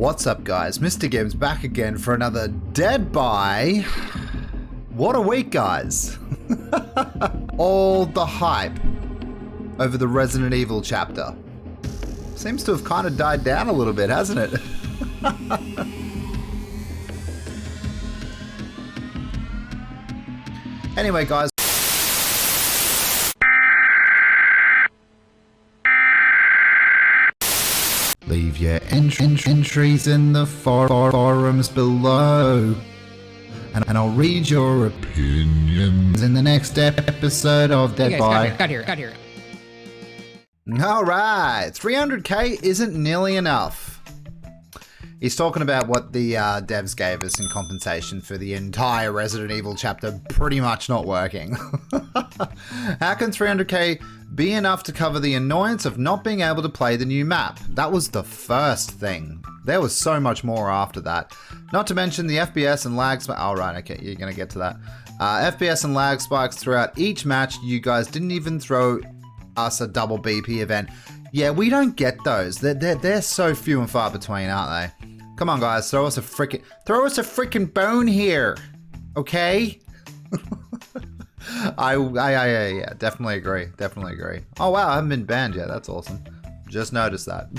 What's up guys, MrGimms back again for another DEADBY. What a week guys. All the hype over the Resident Evil chapter seems to have kind of died down a little bit, hasn't it? Anyway guys, leave your entries in the forums below, and I'll read your opinions in the next episode of DEADBY. Got here. Alright, 300k isn't nearly enough. He's talking about what the devs gave us in compensation for the entire Resident Evil chapter pretty much not working. How can 300k be enough to cover the annoyance of not being able to play the new map? That was the first thing. There was so much more after that. Not to mention the FPS and lag spikes. Oh, right, okay, you're gonna get to that. FPS and lag spikes throughout each match. You guys didn't even throw us a double BP event. Yeah, we don't get those. They're so few and far between, aren't they? Come on, guys, throw us a freaking bone here, okay? Yeah, definitely agree. Oh wow, I haven't been banned yet. That's awesome. Just noticed that.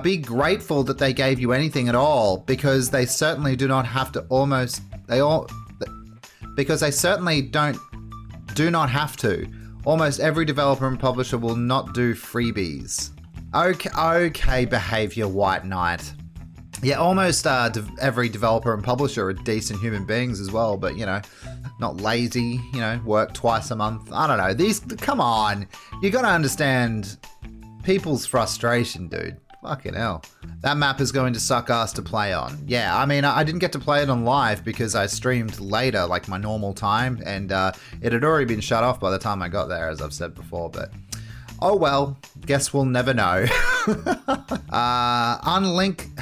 Be grateful that they gave you anything at all, because they certainly do not have to. Because they certainly do not have to. Almost every developer and publisher will not do freebies. Okay, behavior, White Knight. Yeah, almost every developer and publisher are decent human beings as well, but you know, not lazy, you know, work twice a month. I don't know, come on. You gotta understand people's frustration, dude. Fucking hell. That map is going to suck ass to play on. Yeah, I mean, I didn't get to play it on live because I streamed later, like my normal time, and it had already been shut off by the time I got there, as I've said before, but oh well, guess we'll never know. Unlink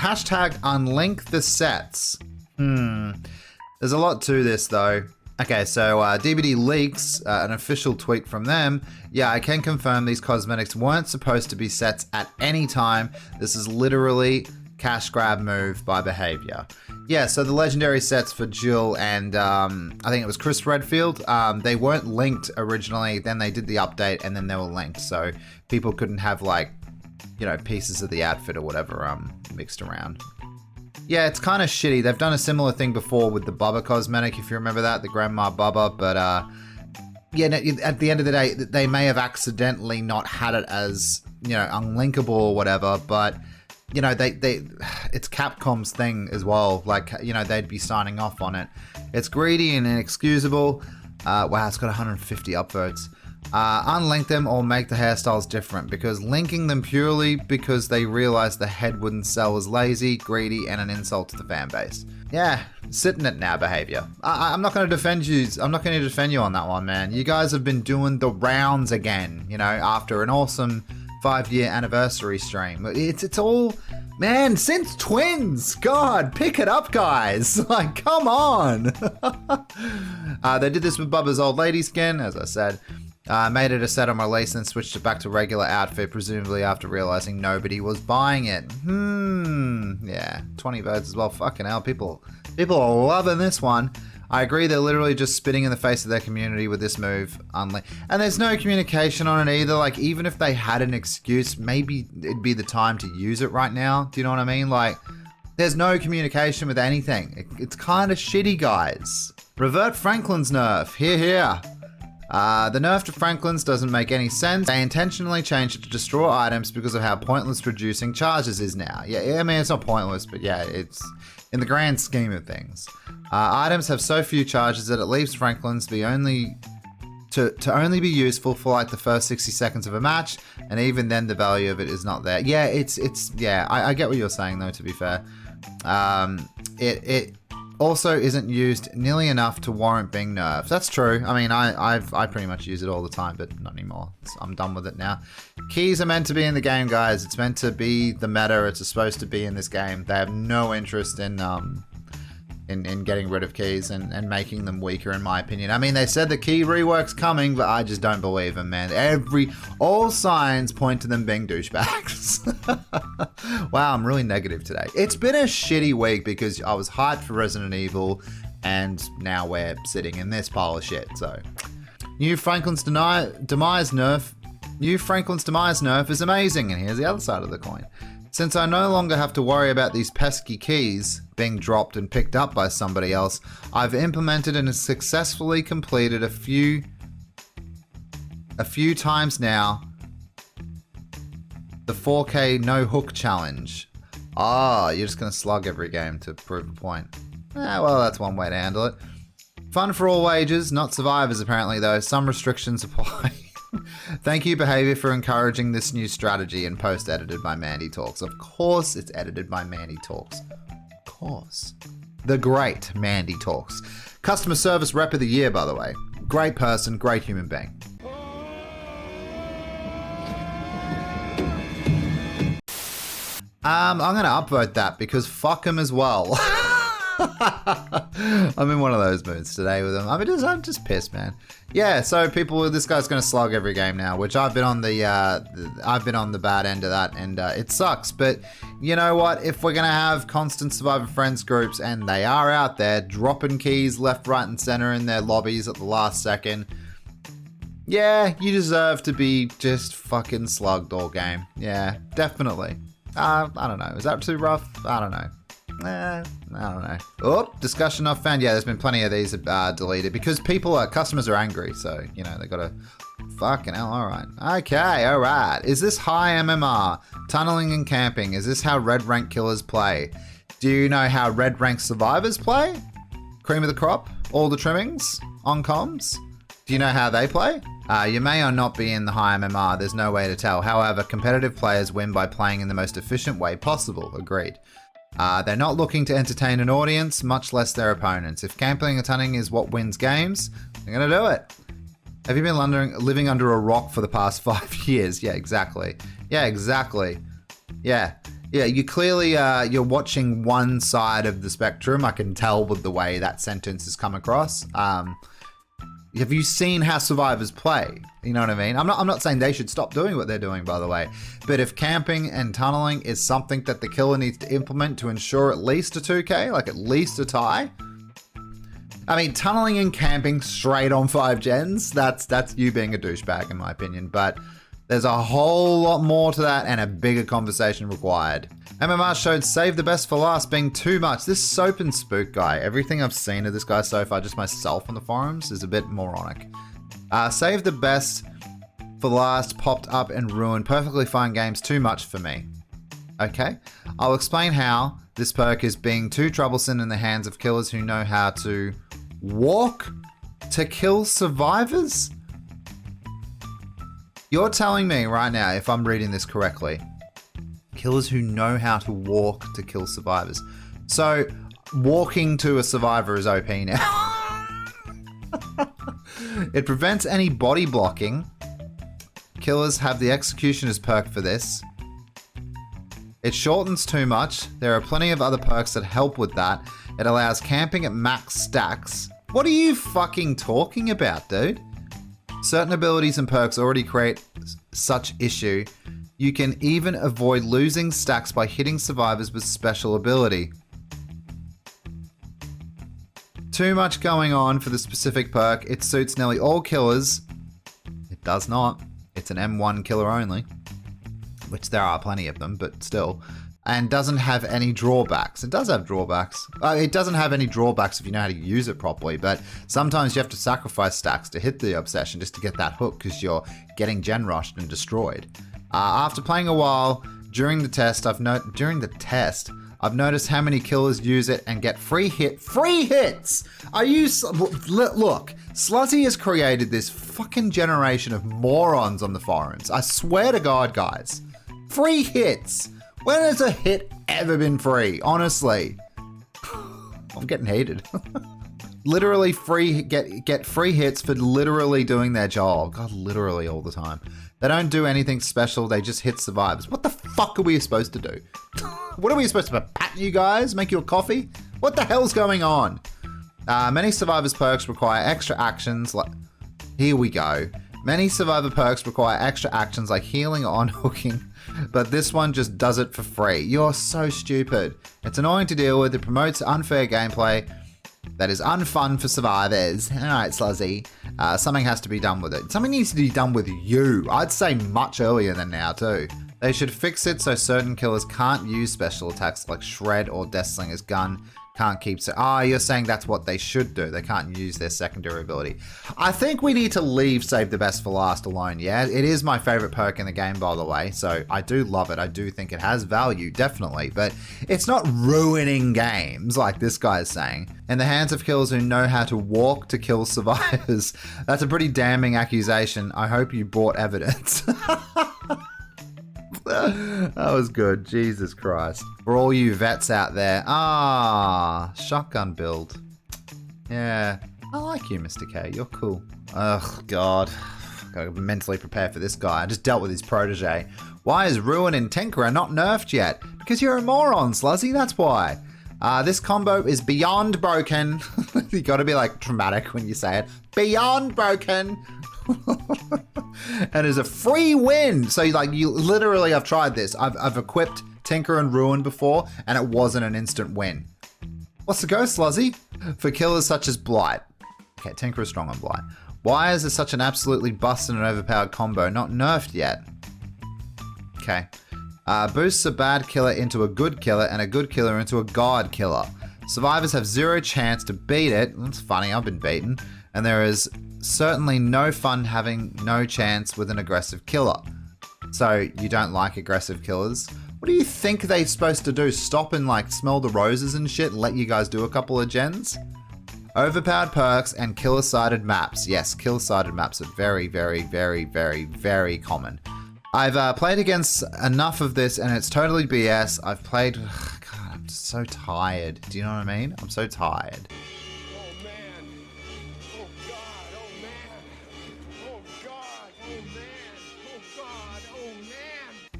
the sets. There's a lot to this though. Okay, so DBD leaks an official tweet from them. Yeah, I can confirm these cosmetics weren't supposed to be sets at any time. This is literally cash grab move by behavior. Yeah, so the legendary sets for Jill and I think it was Chris Redfield, they weren't linked originally, then they did the update and then they were linked, so people couldn't have, like, you know, pieces of the outfit or whatever mixed around. Yeah, it's kind of shitty. They've done a similar thing before with the Bubba cosmetic, if you remember that, the Grandma Bubba, but yeah, at the end of the day, they may have accidentally not had it as, you know, unlinkable or whatever, but you know, it's Capcom's thing as well. Like, you know, they'd be signing off on it. It's greedy and inexcusable. Wow, it's got 150 upvotes. Unlink them or make the hairstyles different, because linking them purely because they realized the head wouldn't sell was lazy, greedy, and an insult to the fan base. Yeah, sit in it now, behavior. I'm not going to defend you. I'm not going to defend you on that one, man. You guys have been doing the rounds again, you know, after an awesome 5-year anniversary stream. It's all, man, since Twins, God, pick it up, guys. Like, come on. They did this with Bubba's old lady skin, as I said. Made it a set on release and switched it back to regular outfit, presumably after realizing nobody was buying it. Yeah, 20 votes as well. Fucking hell, people are loving this one. I agree, they're literally just spitting in the face of their community with this move. And there's no communication on it either. Like, even if they had an excuse, maybe it'd be the time to use it right now. Do you know what I mean? Like, there's no communication with anything. It's kind of shitty, guys. Revert Franklin's nerf. Here. The nerf to Franklin's doesn't make any sense. They intentionally changed it to destroy items because of how pointless reducing charges is now. Yeah, I mean, it's not pointless, but yeah, it's in the grand scheme of things. Items have so few charges that it leaves Franklin's to only be useful for like the first 60 seconds of a match, and even then the value of it is not there. Yeah, yeah, I get what you're saying though, to be fair. It also isn't used nearly enough to warrant being nerfed. That's true. I mean, I pretty much use it all the time, but not anymore. I'm done with it now. Keys are meant to be in the game, guys. It's meant to be the meta. It's supposed to be in this game. They have no interest in in getting rid of keys and making them weaker, in my opinion. I mean, they said the key rework's coming, but I just don't believe them, man. All signs point to them being douchebags. Wow, I'm really negative today. It's been a shitty week because I was hyped for Resident Evil, and now we're sitting in this pile of shit, so. New Franklin's demise nerf is amazing, and here's the other side of the coin. Since I no longer have to worry about these pesky keys being dropped and picked up by somebody else, I've implemented and successfully completed a few times now the 4K no hook challenge. Ah, you're just gonna slug every game to prove a point. Well, that's one way to handle it. Fun for all ages, not survivors apparently though. Some restrictions apply. Thank you, Behavior, for encouraging this new strategy, and post edited by Mandy Talks. Of course it's edited by Mandy Talks. Of course. The great Mandy Talks. Customer Service Rep of the Year, by the way. Great person, great human being. I'm going to upvote that because fuck him as well. I'm in one of those moods today with him. I'm just pissed, man. Yeah, so this guy's gonna slug every game now, which I've been on the bad end of that, and it sucks. But you know what? If we're gonna have constant Survivor Friends groups, and they are out there dropping keys left, right, and center in their lobbies at the last second, yeah, you deserve to be just fucking slugged all game. Yeah, definitely. I don't know. Is that too rough? I don't know. I don't know. Oh, discussion I've found. Yeah, there's been plenty of these deleted because customers are angry. So, you know, they got to fucking hell. All right. Okay. All right. Is this high MMR? Tunneling and camping. Is this how red rank killers play? Do you know how red rank survivors play? Cream of the crop? All the trimmings? On comms? Do you know how they play? You may or not be in the high MMR. There's no way to tell. However, competitive players win by playing in the most efficient way possible. Agreed. They're not looking to entertain an audience, much less their opponents. If camping and tunneling is what wins games, they're going to do it. Have you been living under a rock for the past 5 years? Yeah, exactly. Yeah, exactly. Yeah. Yeah, you clearly, you're watching one side of the spectrum. I can tell with the way that sentence has come across. Have you seen how survivors play? You know what I mean? I'm not saying they should stop doing what they're doing, by the way. But if camping and tunneling is something that the killer needs to implement to ensure at least a 2K, like at least a tie. I mean, tunneling and camping straight on 5 gens, that's you being a douchebag in my opinion. But there's a whole lot more to that and a bigger conversation required. MMR showed save the best for last being too much. This soap and spook guy, everything I've seen of this guy so far, just myself on the forums, is a bit moronic. Save the best for last popped up and ruined perfectly fine games too much for me. Okay, I'll explain how this perk is being too troublesome in the hands of killers who know how to walk to kill survivors? You're telling me right now, if I'm reading this correctly, killers who know how to walk to kill survivors. So, walking to a survivor is OP now. It prevents any body blocking. Killers have the Executioner's perk for this. It shortens too much. There are plenty of other perks that help with that. It allows camping at max stacks. What are you fucking talking about, dude? Certain abilities and perks already create such issue. You can even avoid losing stacks by hitting survivors with special ability. Too much going on for the specific perk. It suits nearly all killers. It does not. It's an M1 killer only, which there are plenty of them, but still. And doesn't have any drawbacks. It does have drawbacks. It doesn't have any drawbacks if you know how to use it properly, but sometimes you have to sacrifice stacks to hit the obsession just to get that hook because you're getting gen rushed and destroyed. After playing a while, during the test, I've noticed how many killers use it and get free hits. Look, Slutty has created this fucking generation of morons on the forums. I swear to God, guys. Free hits. When has a hit ever been free? Honestly. I'm getting heated. Literally get free hits for literally doing their job. God, literally all the time. They don't do anything special, they just hit survivors. What the fuck are we supposed to do? What are we supposed to pat you guys? Make you a coffee? What the hell's going on? Many survivors perks require extra actions like... Here we go. Many survivor perks require extra actions like healing or unhooking, but this one just does it for free. You're so stupid. It's annoying to deal with. It promotes unfair gameplay that is unfun for survivors. Alright, Sluzzy. Something has to be done with it. Something needs to be done with you. I'd say much earlier than now too. They should fix it so certain killers can't use special attacks like Shred or Deathslinger's gun. Can't keep so. You're saying that's what they should do. They can't use their secondary ability. I think we need to leave Save the Best for Last alone. Yeah, it is my favorite perk in the game, by the way. So I do love it. I do think it has value, definitely. But it's not ruining games like this guy is saying. In the hands of killers who know how to walk to kill survivors. That's a pretty damning accusation. I hope you brought evidence. That was good. Jesus Christ. For all you vets out there. Shotgun build. Yeah. I like you, Mr. K. You're cool. Ugh, God. Gotta mentally prepare for this guy. I just dealt with his protege. Why is Ruin and Tinkerer not nerfed yet? Because you're a moron, Sluzzy. That's why. This combo is beyond broken. You gotta be like dramatic when you say it. Beyond broken. And it's a free win. So like you literally, I've tried this. I've equipped Tinker and Ruin before and it wasn't an instant win. What's the go, Sluzzy? For killers such as Blight. Okay, Tinker is strong on Blight. Why is it such an absolutely busted and overpowered combo not nerfed yet? Okay. Boosts a bad killer into a good killer and a good killer into a god killer. Survivors have zero chance to beat it. That's funny, I've been beaten. And there is certainly no fun having no chance with an aggressive killer. So you don't like aggressive killers? What do you think they're supposed to do? Stop and like smell the roses and shit and let you guys do a couple of gens? Overpowered perks and killer-sided maps. Yes, killer-sided maps are very, very, very, very, very common. I've played against enough of this and it's totally BS. I've played... God, I'm just so tired. Do you know what I mean? I'm so tired.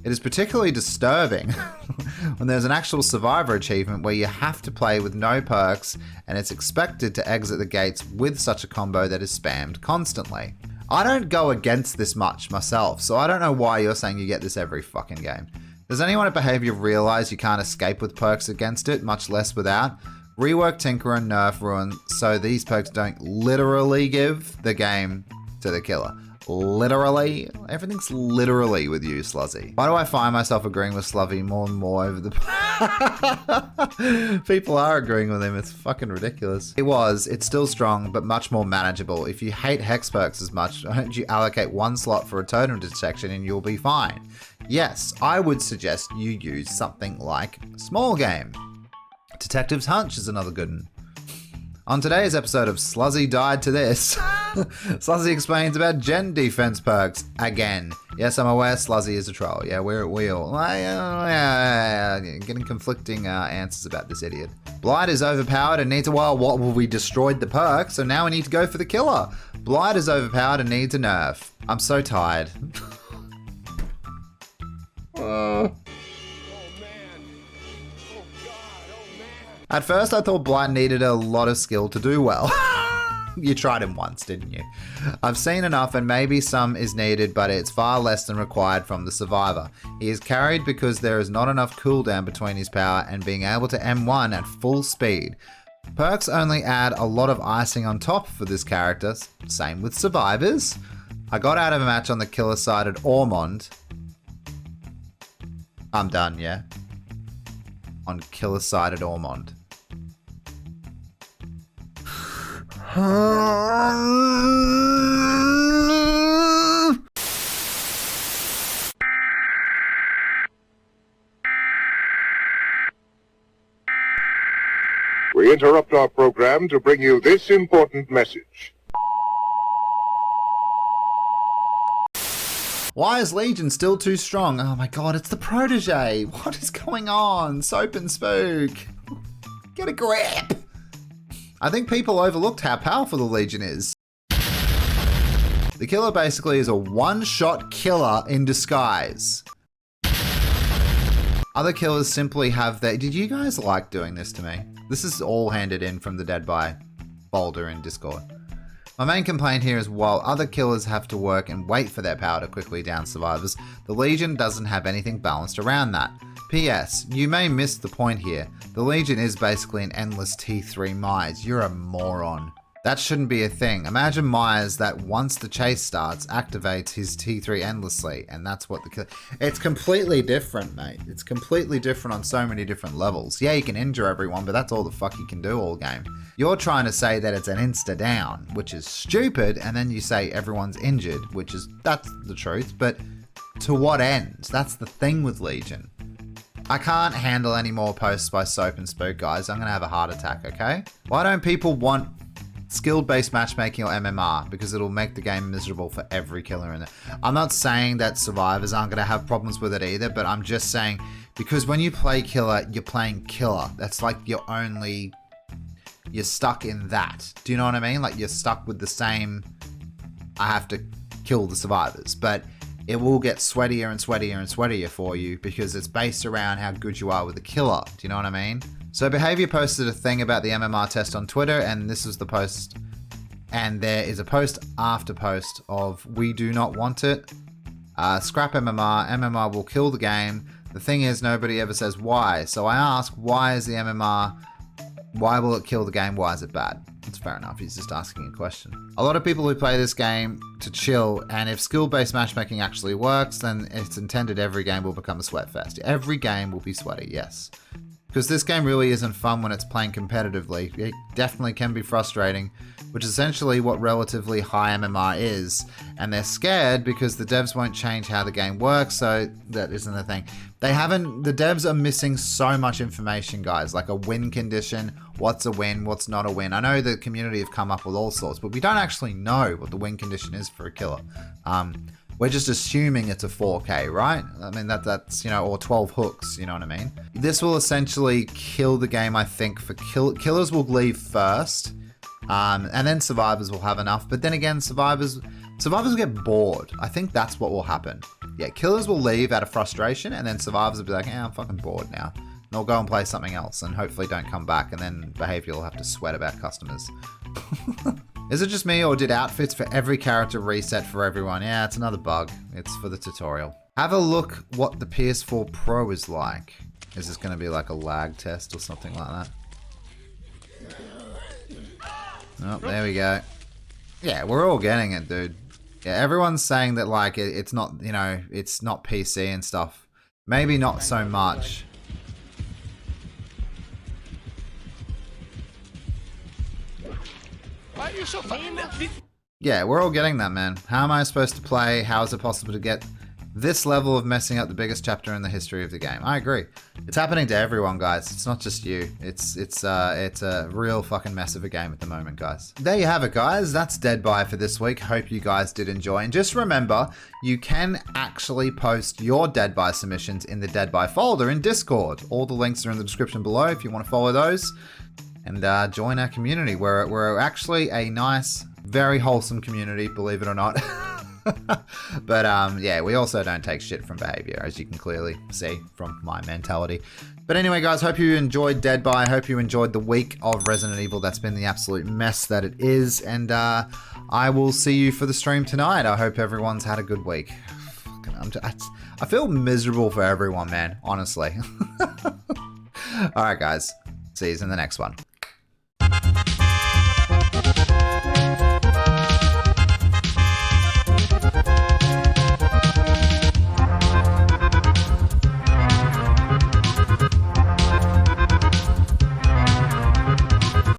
It is particularly disturbing when there's an actual survivor achievement where you have to play with no perks and it's expected to exit the gates with such a combo that is spammed constantly. I don't go against this much myself, so I don't know why you're saying you get this every fucking game. Does anyone at Behavior realize you can't escape with perks against it, much less without? Rework Tinker and nerf Ruin so these perks don't literally give the game to the killer. Literally? Everything's literally with you, Sluzzy. Why do I find myself agreeing with Sluvy more and more over the... People are agreeing with him. It's fucking ridiculous. It's still strong, but much more manageable. If you hate hex perks as much, why don't you allocate one slot for a totem detection and you'll be fine. Yes, I would suggest you use something like Small Game. Detective's Hunch is another good one. On today's episode of Sluzzy Died to This, Sluzzy explains about gen defense perks again. Yes, I'm aware Sluzzy is a troll. Yeah, we all getting conflicting answers about this idiot. Blight is overpowered and needs a while. What? Well, we destroyed the perk, so now we need to go for the killer. Blight is overpowered and needs a nerf. I'm so tired. At first, I thought Blight needed a lot of skill to do well. You tried him once, didn't you? I've seen enough and maybe some is needed, but it's far less than required from the survivor. He is carried because there is not enough cooldown between his power and being able to M1 at full speed. Perks only add a lot of icing on top for this character. Same with survivors. I got out of a match on the killer-sided Ormond. I'm done, yeah? On killer-sided Ormond. We interrupt our program to bring you this important message. Why is Legion still too strong? Oh my god, it's the protege. What is going on? Soap and Spook. Get a grip. I think people overlooked how powerful the Legion is. The killer basically is a one-shot killer in disguise. Other killers simply have their... Did you guys like doing this to me? This is all handed in from the DEADBY folder in Discord. My main complaint here is while other killers have to work and wait for their power to quickly down survivors, the Legion doesn't have anything balanced around that. P.S. You may miss the point here. The Legion is basically an endless T3 Myers. You're a moron. That shouldn't be a thing. Imagine Myers that once the chase starts, activates his T3 endlessly, and that's what the kill. It's completely different, mate. It's completely different on so many different levels. Yeah, you can injure everyone, but that's all the fuck you can do all game. You're trying to say that it's an insta down, which is stupid, and then you say everyone's injured, which is, that's the truth, but to what end? That's the thing with Legion. I can't handle any more posts by Soap and Spook, guys. I'm gonna have a heart attack, okay? Why don't people want skill-based matchmaking or MMR? Because it'll make the game miserable for every killer in it. I'm not saying that survivors aren't going to have problems with it either, but I'm just saying because when you play killer, you're playing killer. That's like you're stuck in that. Do you know what I mean? Like you're stuck with the same, I have to kill the survivors, but it will get sweatier and sweatier and sweatier for you because it's based around how good you are with the killer. Do you know what I mean? So Behavior posted a thing about the MMR test on Twitter, and this is the post. And there is a post after post of we do not want it. Scrap MMR. MMR will kill the game. The thing is, nobody ever says why. So I ask, why is the MMR? Why will it kill the game? Why is it bad? It's fair enough. He's just asking a question. A lot of people who play this game to chill, and if skill-based matchmaking actually works, then it's intended every game will become a sweat fest. Every game will be sweaty, yes. Because this game really isn't fun when it's playing competitively. It definitely can be frustrating, which is essentially what relatively high MMR is. And they're scared because the devs won't change how the game works, so that isn't the thing. The devs are missing so much information, guys, like a win condition, what's a win, what's not a win. I know the community have come up with all sorts, but we don't actually know what the win condition is for a killer. We're just assuming it's a 4K, right? I mean, that's, you know, or 12 hooks, you know what I mean? This will essentially kill the game, I think, for killers will leave first, and then survivors will have enough. But then again, survivors will get bored. I think that's what will happen. Yeah, killers will leave out of frustration, and then survivors will be like, I'm fucking bored now. And they'll go and play something else, and hopefully don't come back, and then Behavior will have to sweat about customers. Is it just me, or did outfits for every character reset for everyone? Yeah, it's another bug. It's for the tutorial. Have a look what the PS4 Pro is like. Is this going to be like a lag test or something like that? Oh, there we go. Yeah, we're all getting it, dude. Yeah, everyone's saying that like it's not, you know, it's not PC and stuff. Maybe not so much. Why are you so fucking... Yeah, we're all getting that, man. How am I supposed to play? How is it possible to get this level of messing up the biggest chapter in the history of the game? I agree. It's happening to everyone, guys. It's not just you. It's a real fucking mess of a game at the moment, guys. There you have it, guys. That's DEADBY for this week. Hope you guys did enjoy. And just remember, you can actually post your DEADBY submissions in the DEADBY folder in Discord. All the links are in the description below if you want to follow those. And join our community. We're actually a nice, very wholesome community, believe it or not. But yeah, we also don't take shit from Behavior, as you can clearly see from my mentality. But anyway, guys, hope you enjoyed DEADBY. Hope you enjoyed the week of Resident Evil. That's been the absolute mess that it is. And I will see you for the stream tonight. I hope everyone's had a good week. I feel miserable for everyone, man, honestly. All right, guys. See you in the next one.